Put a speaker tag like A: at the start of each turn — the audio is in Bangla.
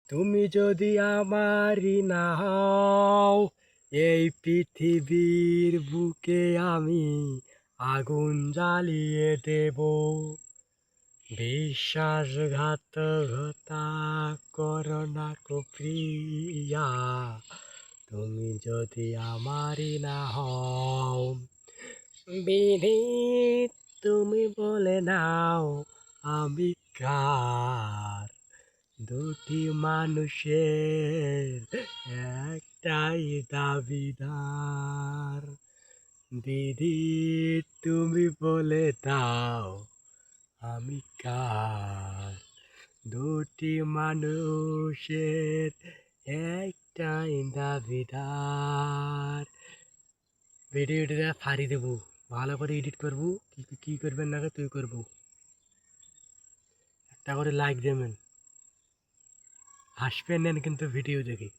A: তুমি যদি আমারই না হও, এই পৃথিবীর বুকে আমি আগুন জ্বালিয়ে দেব। বিশ্বাসঘাতকতা করো না গো প্রিয়া, তুমি যদি আমারই না হও। বিধি তুমি বলে নাও আমি কার, দুটি মানুষের একটাই দাবিদার। দিদি তুমি বলে দাও আমি কার, দুটি মানুষের একটাই দাবিদার। ভিডিওটা ফাড়ি দেবো, ভালো করে এডিট করবো। কি করবেন না তুই করবো, একটা করে লাইক দেবেন, হাসবেন নেন কিন্তু ভিডিও দেখে।